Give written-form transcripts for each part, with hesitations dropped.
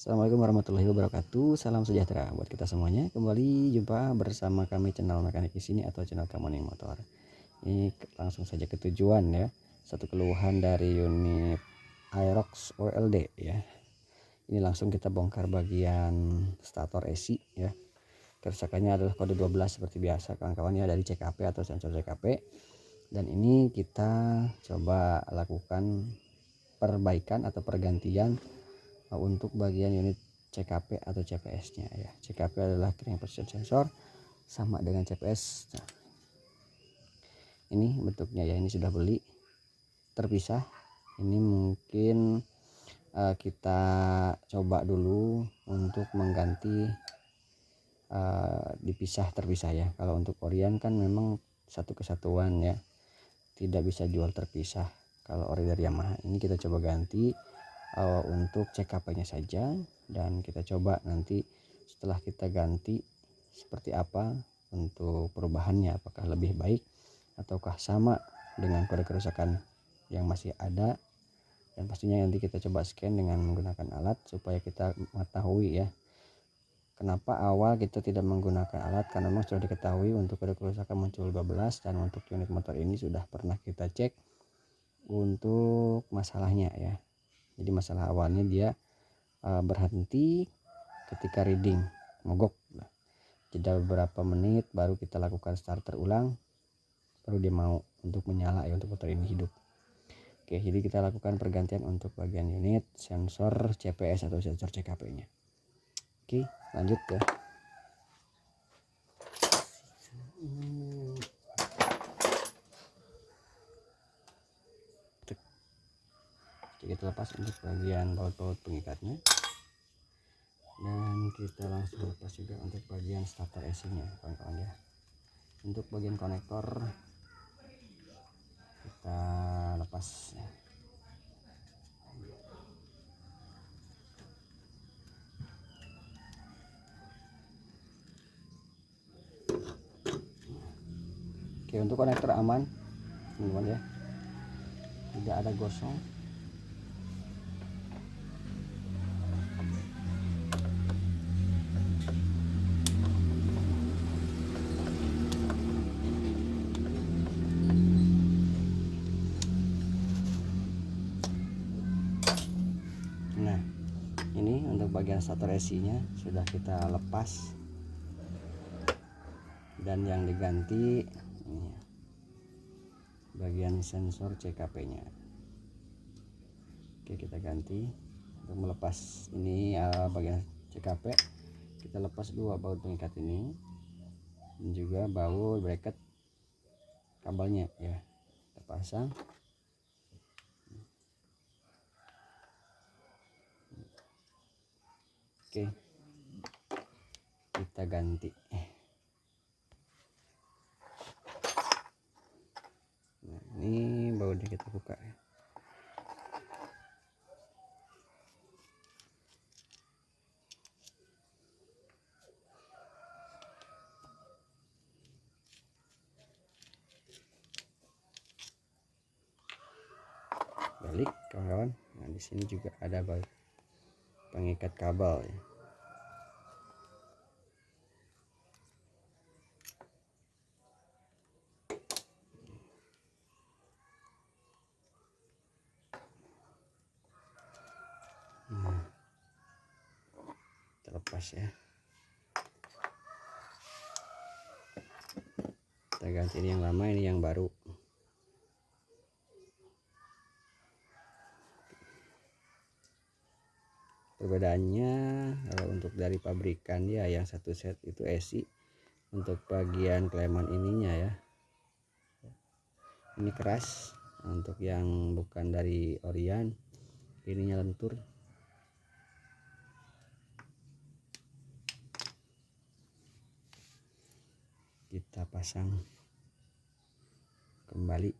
Assalamualaikum warahmatullahi wabarakatuh. Salam sejahtera buat kita semuanya. Kembali jumpa bersama kami channel mekanik di sini atau channel Kamoning Motor. Ini langsung saja ke tujuan ya. Satu keluhan dari unit Aerox OLD ya. Ini langsung kita bongkar bagian stator AC ya. Kerusakannya adalah kode 12 seperti biasa kawan-kawan ya, dari CKP atau sensor CKP. Dan ini kita coba lakukan perbaikan atau pergantian untuk bagian unit CKP atau CPS-nya ya. CKP adalah carrying position sensor, sama dengan CPS. Nah, ini bentuknya ya, ini sudah beli terpisah. Ini mungkin kita coba dulu untuk mengganti dipisah terpisah ya. Kalau untuk Orion kan memang satu kesatuan ya, tidak bisa jual terpisah. Kalau ori dari Yamaha ini kita coba ganti untuk CKP-nya saja, dan kita coba nanti setelah kita ganti seperti apa untuk perubahannya, apakah lebih baik ataukah sama dengan kode kerusakan yang masih ada. Dan pastinya nanti kita coba scan dengan menggunakan alat supaya kita mengetahui ya kenapa awal kita tidak menggunakan alat, karena memang sudah diketahui untuk kode kerusakan muncul 12, dan untuk unit motor ini sudah pernah kita cek untuk masalahnya ya. Jadi masalah awalnya dia berhenti ketika reading mogok. Jeda beberapa menit baru kita lakukan starter ulang, baru dia mau untuk menyala ya, untuk motor ini hidup. Oke, jadi kita lakukan pergantian untuk bagian unit sensor CPS atau sensor CKP-nya. Oke, lanjut ya. Kita lepas untuk bagian baut-baut pengikatnya, dan kita langsung lepas juga untuk bagian starter AC nya kawan-kawan ya. Untuk bagian konektor kita lepas ya. Oke, untuk konektor aman teman-teman ya, tidak ada gosong. Nah, ini untuk bagian starter AC nya sudah kita lepas, dan yang diganti ini bagian sensor CKP nya. Oke, kita ganti. Untuk melepas ini bagian CKP, kita lepas dua baut pengikat ini dan juga baut bracket kabelnya ya, kita pasang. Oke, kita ganti. Nah, ini bautnya kita buka ya. Balik kawan-kawan. Nah, di sini juga ada baut pengikat kabel ya. Nah, terlepas ya. Kita ganti ini yang lama, ini yang baru. Perbedaannya kalau untuk dari pabrikan ya, yang satu set itu AC, untuk bagian kleman ininya ya ini keras. Untuk yang bukan dari Orion ininya lentur. Kita pasang kembali.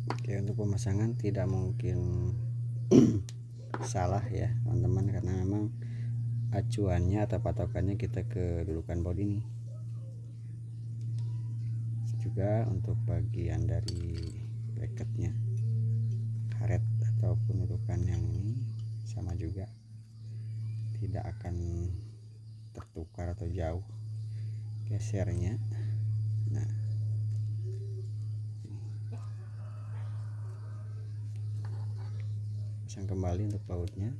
Oke, untuk pemasangan tidak mungkin salah ya teman-teman, karena memang acuannya atau patokannya kita ke dudukan bodi ini. Juga untuk bagian dari bracketnya, karet ataupun dudukan yang ini sama juga, tidak akan tertukar atau jauh gesernya. Nah, pasang kembali untuk bautnya.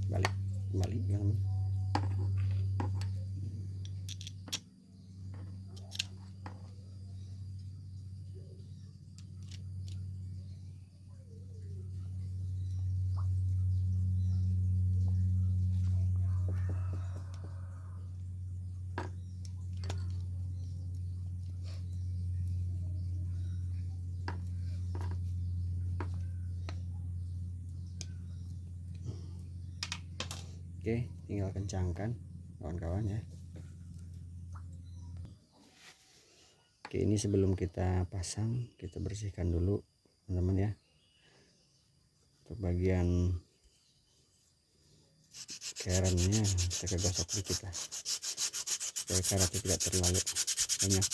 Balik kembali teman-teman. Oke, tinggal kencangkan kawan-kawan ya. Oke, ini sebelum kita pasang, kita bersihkan dulu teman-teman ya. Untuk bagian kerennya kita gosok dikit lah, supaya karetnya tidak terlalu banyak.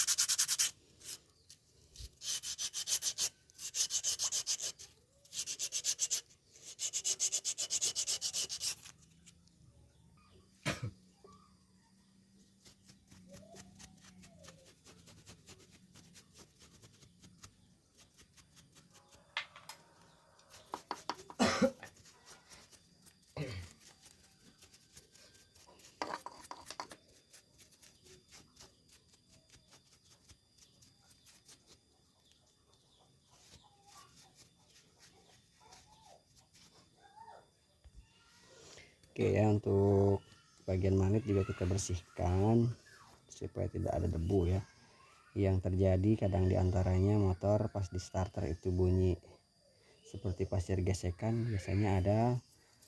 Oke ya, untuk bagian magnet juga kita bersihkan supaya tidak ada debu ya. Yang terjadi kadang diantaranya motor pas di starter itu bunyi seperti pasir gesekan, biasanya ada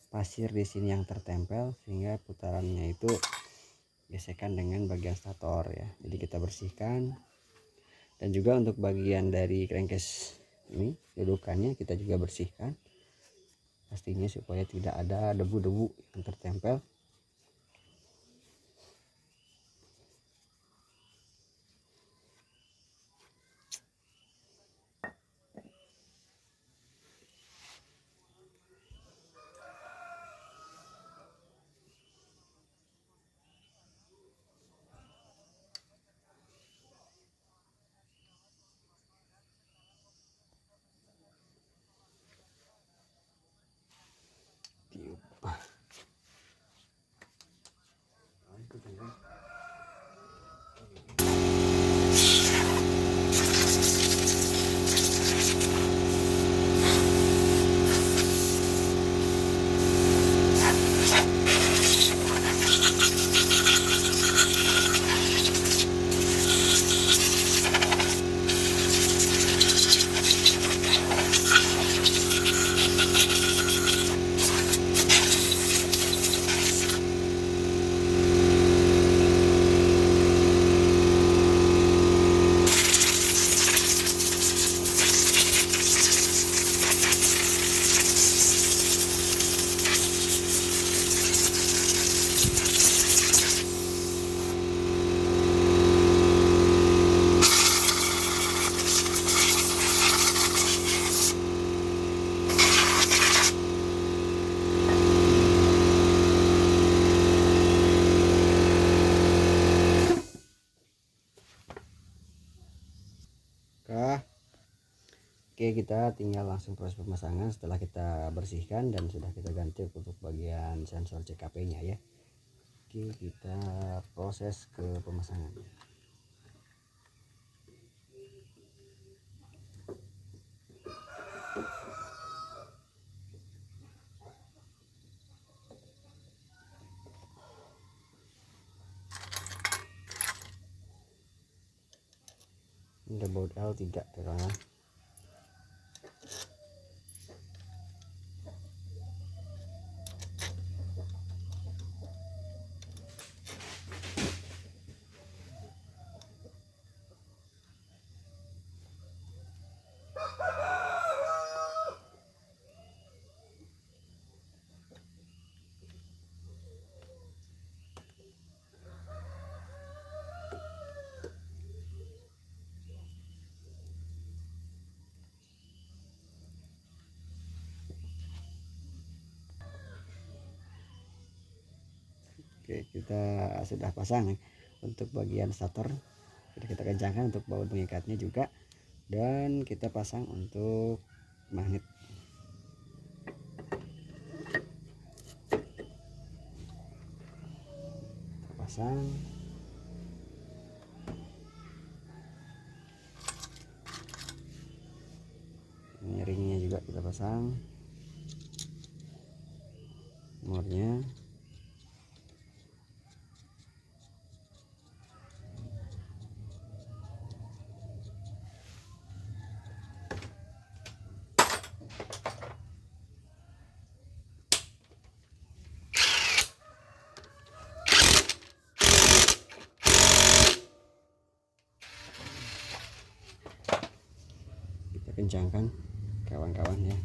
pasir di sini yang tertempel sehingga putarannya itu gesekan dengan bagian stator ya. Jadi kita bersihkan. Dan juga untuk bagian dari crankcase ini, dudukannya kita juga bersihkan pastinya supaya tidak ada debu-debu yang tertempel. Oke, kita tinggal langsung proses pemasangan setelah kita bersihkan dan sudah kita ganti untuk bagian sensor CKP nya ya. Oke, kita proses ke pemasangan. Ini baut L3 tekan. Oke, kita sudah pasang untuk bagian starter. Kita kencangkan untuk baut pengikatnya juga, dan kita pasang untuk magnet. Kita pasang. Ini ringnya juga kita pasang, nomornya. Kita kencangkan kawan-kawan ya.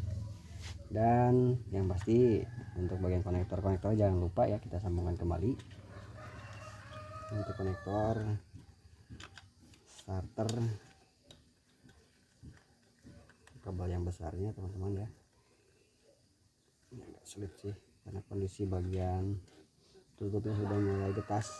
Dan yang pasti untuk bagian konektor jangan lupa ya, kita sambungkan kembali untuk konektor starter kabel yang besarnya teman-teman ya. Ini agak sulit sih karena kondisi bagian tutupnya sudah mulai getas.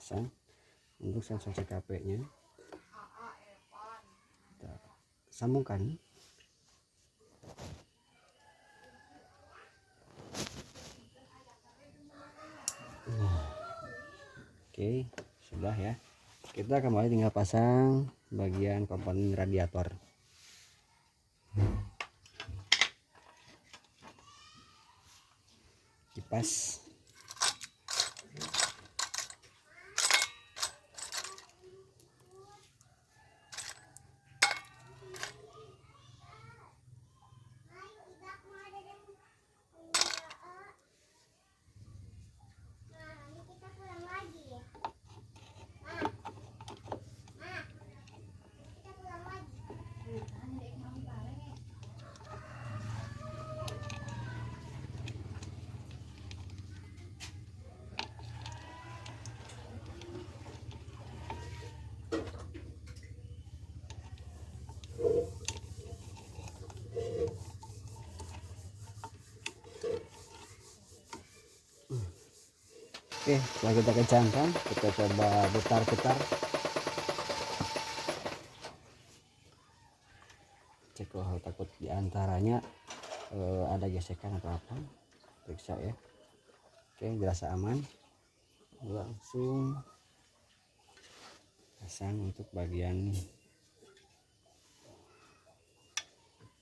Pasang untuk sensor CKP nya, kita sambungkan. Oke, sudah ya. Kita kembali tinggal pasang bagian komponen radiator. Kipas. Oke, setelah kita kencangkan, kita coba putar-putar, cek kalau takut diantaranya ada gesekan atau apa, periksa ya. Oke, dirasa aman, langsung pasang untuk bagian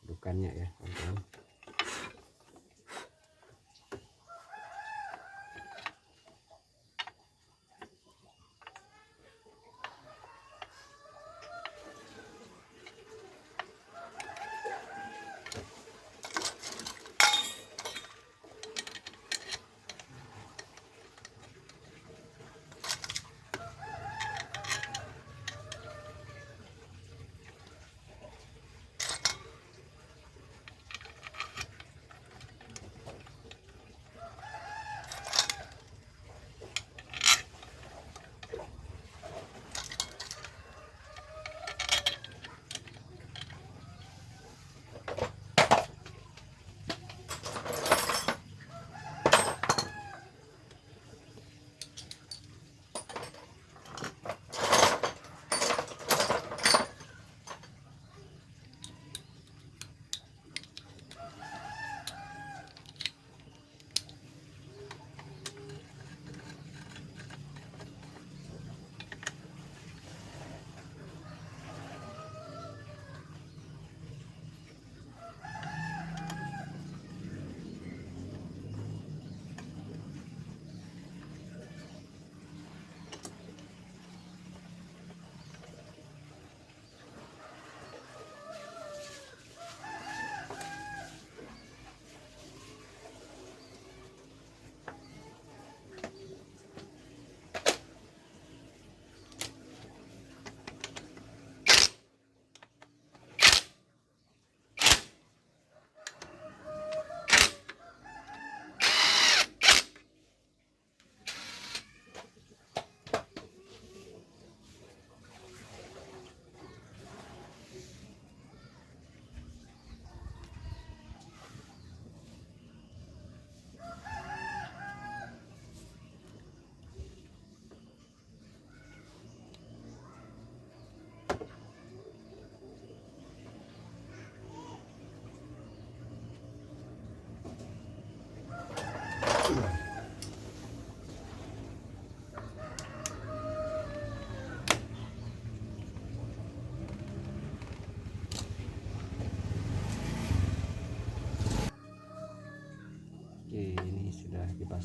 dukannya ya teman-teman.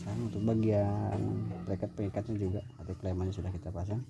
pasang. Untuk bagian bracket pengikatnya juga atau klemannya sudah kita pasang.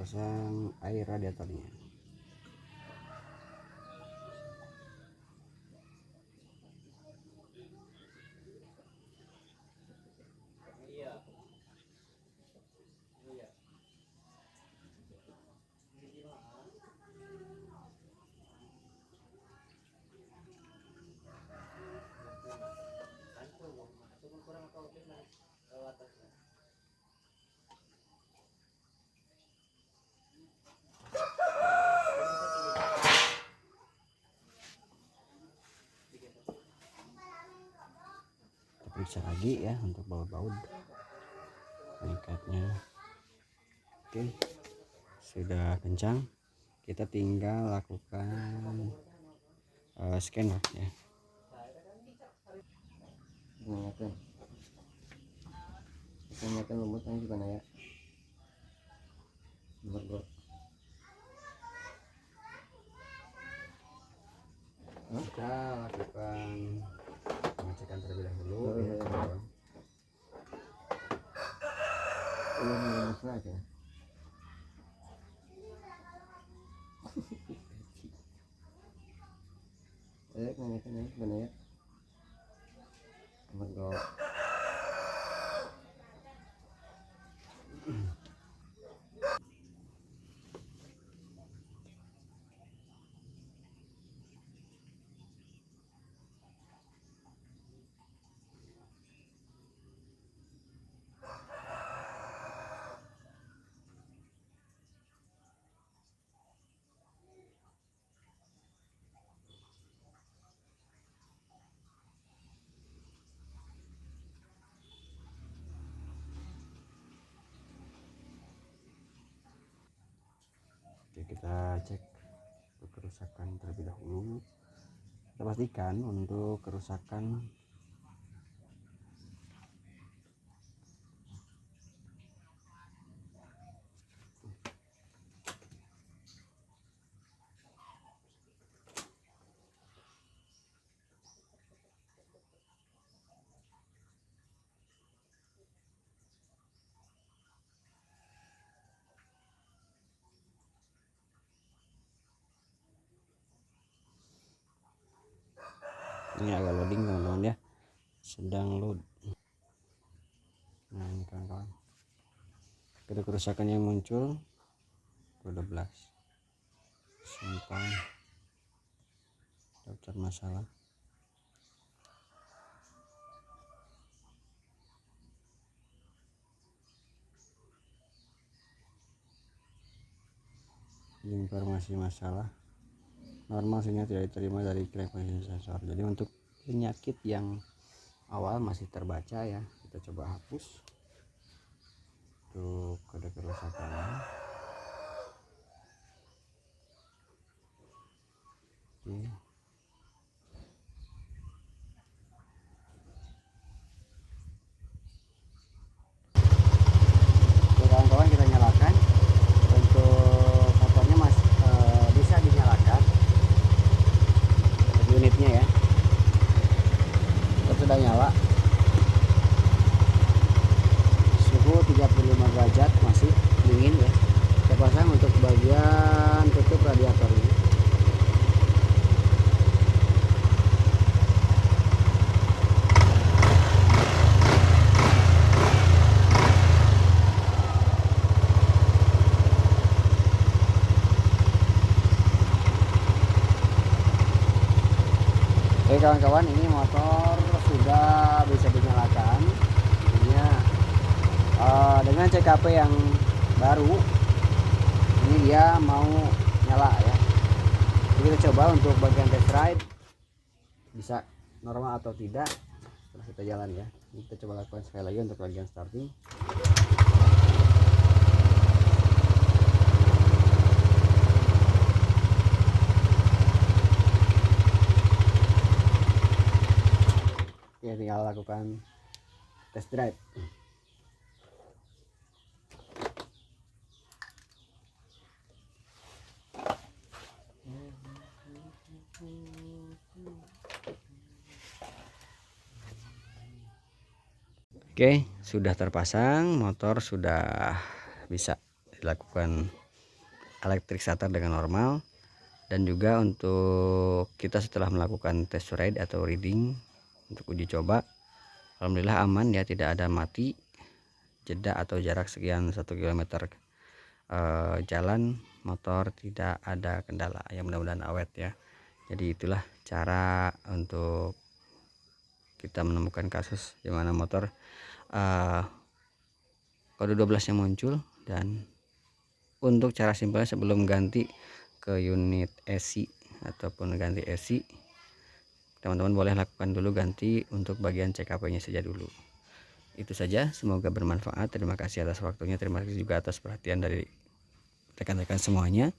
Pasang air radiatornya. Periksa lagi ya untuk baut-baut pengikatnya. Oke, sudah kencang, kita tinggal lakukan scanner ya. Ingatkan lembutnya gimana ya, nomor kita lakukan pengecekan terlebih dahulu ya. Ini lemes aja. Nanyakan ya gimana ya, nomor Oke, kita cek untuk kerusakan terlebih dahulu. Kita pastikan untuk kerusakan ini agak loading teman-teman ya, sedang load. Nah ini kawan-kawan, ada kerusakan yang muncul roda belas, simpan daftar masalah. Informasi masalah normal sinyal tidak diterima dari klaim sensor. Jadi untuk penyakit yang awal masih terbaca ya, kita coba hapus untuk kode kerusakan. Oke. Kawan-kawan, kita nyalakan. Untuk motornya bisa dinyalakan unitnya ya. Kita sudah nyala, suhu 35 derajat, masih dingin ya. Kita pasang untuk bagian tutup radiatornya. Oke kawan-kawan, ini motor sudah bisa dinyalakan. Intinya dengan CKP yang baru ini dia mau nyala ya. Jadi kita coba untuk bagian test ride bisa normal atau tidak setelah kita jalan ya. Ini kita coba lakukan sekali lagi untuk bagian starting. Ya, tinggal lakukan test drive. Oke, sudah terpasang, motor sudah bisa dilakukan electric starter dengan normal. Dan juga untuk kita setelah melakukan test ride atau reading untuk uji coba, alhamdulillah aman ya, tidak ada mati, jeda atau jarak sekian 1 km jalan motor tidak ada kendala ya, mudah-mudahan awet ya. Jadi itulah cara untuk kita menemukan kasus di mana motor kode 12 yang muncul. Dan untuk cara simpelnya sebelum ganti ke unit ESI ataupun ganti ESI, teman-teman boleh lakukan dulu ganti untuk bagian CKP nya saja dulu. Itu saja, semoga bermanfaat. Terima kasih atas waktunya, terima kasih juga atas perhatian dari rekan-rekan semuanya.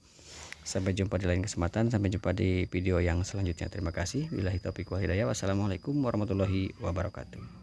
Sampai jumpa di lain kesempatan, sampai jumpa di video yang selanjutnya. Terima kasih. Billahi taufiq wal hidayah. Wassalamualaikum warahmatullahi wabarakatuh.